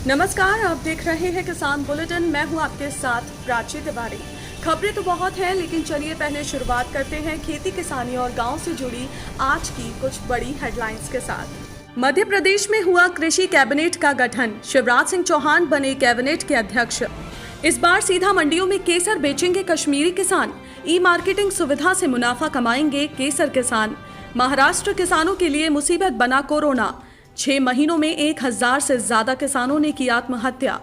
नमस्कार, आप देख रहे हैं किसान बुलेटिन। मैं हूं आपके साथ प्राची तिवारी। खबरें तो बहुत हैं, लेकिन चलिए पहले शुरुआत करते हैं खेती किसानी और गांव से जुड़ी आज की कुछ बड़ी हेडलाइंस के साथ। मध्य प्रदेश में हुआ कृषि कैबिनेट का गठन, शिवराज सिंह चौहान बने कैबिनेट के अध्यक्ष। इस बार सीधा मंडियों में केसर बेचेंगे कश्मीरी किसान, ई मार्केटिंग सुविधा से मुनाफा कमाएंगे केसर किसान। महाराष्ट्र किसानों के लिए मुसीबत बना कोरोना, 6 महीनों में 1000 से ज्यादा किसानों ने की आत्महत्या।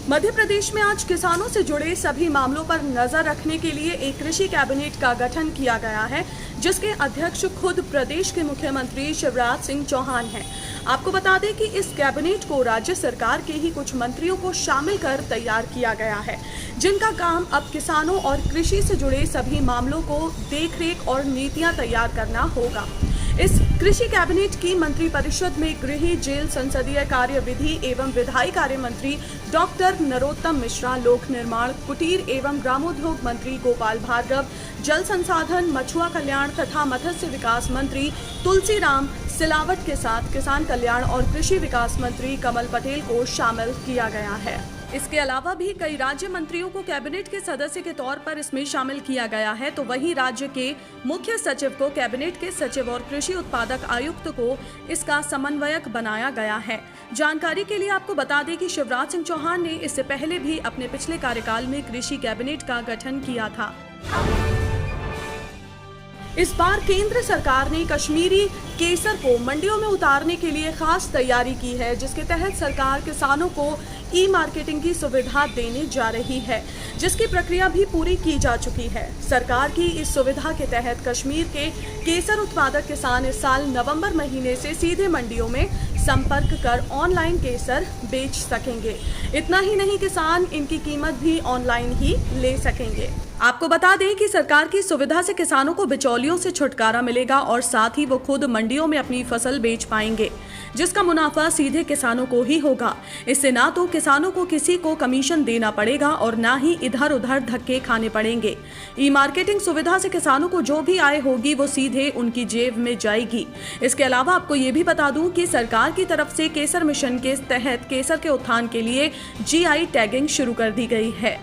मध्य प्रदेश में आज किसानों से जुड़े सभी मामलों पर नजर रखने के लिए एक कृषि कैबिनेट का गठन किया गया है, जिसके अध्यक्ष खुद प्रदेश के मुख्यमंत्री शिवराज सिंह चौहान हैं। आपको बता दें कि इस कैबिनेट को राज्य सरकार के ही कुछ मंत्रियों को शामिल कर तैयार किया गया है, जिनका काम अब किसानों और कृषि से जुड़े सभी मामलों को देखरेख और नीतियां तैयार करना होगा। इस कृषि कैबिनेट की मंत्रिपरिषद में गृह, जेल, संसदीय कार्य, विधि एवं विधायी कार्य मंत्री डॉक्टर नरोत्तम मिश्रा, लोक निर्माण, कुटीर एवं ग्रामोद्योग मंत्री गोपाल भार्गव, जल संसाधन, मछुआ कल्याण तथा मत्स्य विकास मंत्री तुलसीराम सिलावट के साथ किसान कल्याण और कृषि विकास मंत्री कमल पटेल को शामिल किया गया है। इसके अलावा भी कई राज्य मंत्रियों को कैबिनेट के सदस्य के तौर पर इसमें शामिल किया गया है। तो वहीं राज्य के मुख्य सचिव को कैबिनेट के सचिव और कृषि उत्पादक आयुक्त को इसका समन्वयक बनाया गया है। जानकारी के लिए आपको बता दें कि शिवराज सिंह चौहान ने इससे पहले भी अपने पिछले कार्यकाल में कृषि कैबिनेट का गठन किया था। इस बार केंद्र सरकार ने कश्मीरी केसर को मंडियों में उतारने के लिए खास तैयारी की है, जिसके तहत सरकार किसानों को ई मार्केटिंग की सुविधा देने जा रही है, जिसकी प्रक्रिया भी पूरी की जा चुकी है। सरकार की इस सुविधा के तहत कश्मीर के केसर उत्पादक किसान इस साल नवंबर महीने से सीधे मंडियों में संपर्क कर ऑनलाइन केसर बेच सकेंगे। इतना ही नहीं, किसान इनकी कीमत भी ऑनलाइन ही ले सकेंगे। आपको बता दें कि सरकार की सुविधा से किसानों को बिचौलियों से छुटकारा मिलेगा और साथ ही वो खुद मंडियों में अपनी फसल बेच पाएंगे, जिसका मुनाफा सीधे किसानों को ही होगा। इससे ना तो किसानों को किसी को कमीशन देना पड़ेगा और ना ही इधर उधर धक्के खाने पड़ेंगे। ई मार्केटिंग सुविधा से किसानों को जो भी आय होगी वो सीधे उनकी जेब में जाएगी। इसके अलावा आपको ये भी बता दूं कि सरकार की तरफ से केसर मिशन के तहत केसर के उत्थान के लिए GI टैगिंग शुरू कर दी गई है।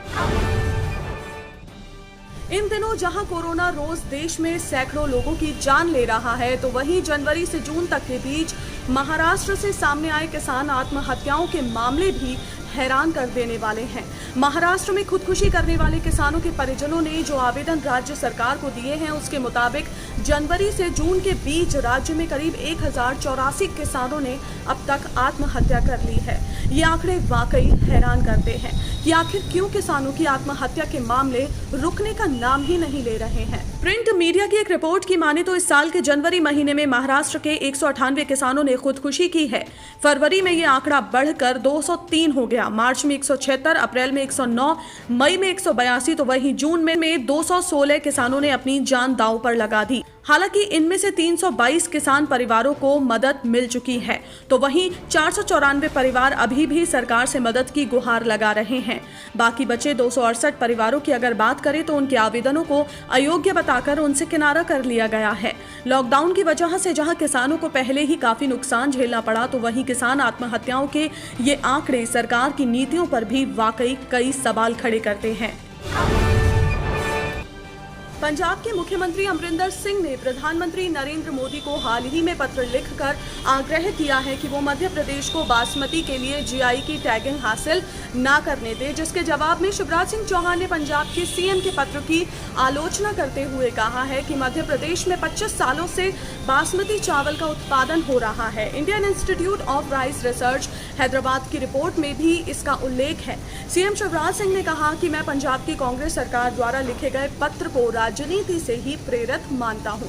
इन दिनों जहां कोरोना रोज देश में सैकड़ों लोगों की जान ले रहा है, तो वहीं जनवरी से जून तक के बीच महाराष्ट्र से सामने आए किसान आत्महत्याओं के मामले भी हैरान कर देने वाले हैं। महाराष्ट्र में खुदकुशी करने वाले किसानों के परिजनों ने जो आवेदन राज्य सरकार को दिए हैं, उसके मुताबिक जनवरी से जून के बीच राज्य में करीब 1084 किसानों ने अब तक आत्महत्या कर ली है। ये आंकड़े वाकई हैरान करते हैं कि आखिर क्यों किसानों की आत्महत्या के मामले रुकने का नाम ही नहीं ले रहे हैं। प्रिंट मीडिया की एक रिपोर्ट की माने तो इस साल के जनवरी महीने में महाराष्ट्र के 198 किसानों ने खुदकुशी की है। फरवरी में ये आंकड़ा बढ़कर 203 हो गया, मार्च में 176, अप्रैल में 109, मई में 182, तो वहीं जून में 216 किसानों ने अपनी जान दांव पर लगा दी। हालांकि इनमें से 322 किसान परिवारों को मदद मिल चुकी है, तो वहीं 494 परिवार अभी भी सरकार से मदद की गुहार लगा रहे हैं। बाकी बचे 268 परिवारों की अगर बात करें तो उनके आवेदनों को अयोग्य बताकर उनसे किनारा कर लिया गया है। लॉकडाउन की वजह से जहां किसानों को पहले ही काफी नुकसान झेलना पड़ा, तो वहीं किसान आत्महत्याओं के ये आंकड़े सरकार की नीतियों पर भी वाकई कई सवाल खड़े करते हैं। पंजाब के मुख्यमंत्री अमरिंदर सिंह ने प्रधानमंत्री नरेंद्र मोदी को हाल ही में पत्र लिखकर आग्रह किया है कि वो मध्य प्रदेश को बासमती के लिए GI की टैगिंग हासिल न करने दे, जिसके जवाब में शिवराज सिंह चौहान ने पंजाब के CM के पत्र की आलोचना करते हुए कहा है कि मध्य प्रदेश में 25 सालों से बासमती चावल का उत्पादन हो रहा है। Indian institute of rice research Hyderabad की रिपोर्ट में भी इसका उल्लेख है। CM शिवराज सिंह ने कहा कि मैं पंजाब की कांग्रेस सरकार द्वारा लिखे गए पत्र को राजनीति से ही प्रेरित मानता हूं।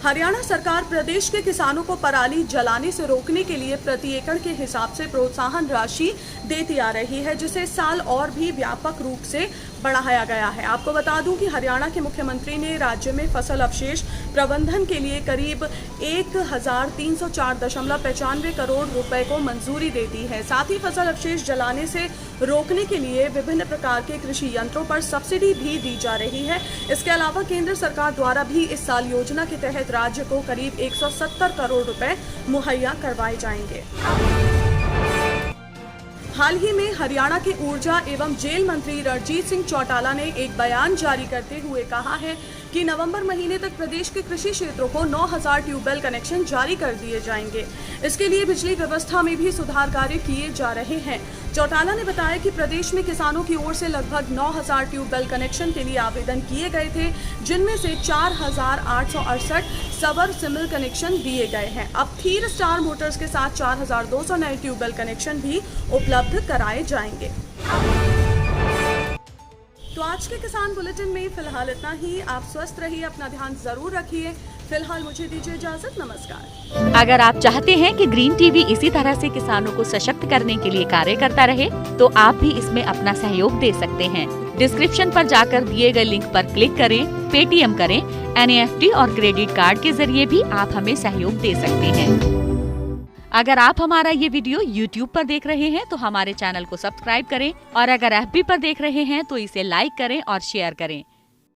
हरियाणा सरकार प्रदेश के किसानों को पराली जलाने से रोकने के लिए प्रति एकड़ के हिसाब से प्रोत्साहन राशि देती आ रही है, जिसे इस साल और भी व्यापक रूप से बढ़ाया गया है। आपको बता दूं कि हरियाणा के मुख्यमंत्री ने राज्य में फसल अवशेष प्रबंधन के लिए करीब 1304.95 करोड़ रुपए को मंजूरी दे दी है। साथ ही फसल अवशेष जलाने से रोकने के लिए विभिन्न प्रकार के कृषि यंत्रों पर सब्सिडी भी दी जा रही है। इसके अलावा केंद्र सरकार द्वारा भी इस साल योजना के तहत राज्य को करीब 170 करोड़ रुपए मुहैया करवाए जाएंगे। हाल ही में हरियाणा के ऊर्जा एवं जेल मंत्री रणजीत सिंह चौटाला ने एक बयान जारी करते हुए कहा है कि नवंबर महीने तक प्रदेश के कृषि क्षेत्रों को 9000 ट्यूबवेल कनेक्शन जारी कर दिए जाएंगे। इसके लिए बिजली व्यवस्था में भी सुधार कार्य किए जा रहे हैं। चौटाला ने बताया कि प्रदेश में किसानों की ओर से लगभग 9000 ट्यूबवेल कनेक्शन के लिए आवेदन किए गए थे, जिनमें से 4868 सबर सिमिल कनेक्शन दिए गए हैं। अब 3 स्टार मोटर्स के साथ 4200 नए ट्यूबवेल कनेक्शन भी उपलब्ध कराए जाएंगे। तो आज के किसान बुलेटिन में फिलहाल इतना ही। आप स्वस्थ रहिए, अपना ध्यान जरूर रखिए। फिलहाल मुझे दीजिए इजाजत। नमस्कार। अगर आप चाहते हैं कि ग्रीन टीवी इसी तरह से किसानों को सशक्त करने के लिए कार्य करता रहे, तो आप भी इसमें अपना सहयोग दे सकते हैं। डिस्क्रिप्शन पर जाकर दिए गए लिंक पर क्लिक करें, पेटीएम करें, NEFT और क्रेडिट कार्ड के जरिए भी आप हमें सहयोग दे सकते हैं। अगर आप हमारा ये वीडियो YouTube पर देख रहे हैं तो हमारे चैनल को सब्सक्राइब करें और अगर FB पर देख रहे हैं तो इसे लाइक करें और शेयर करें।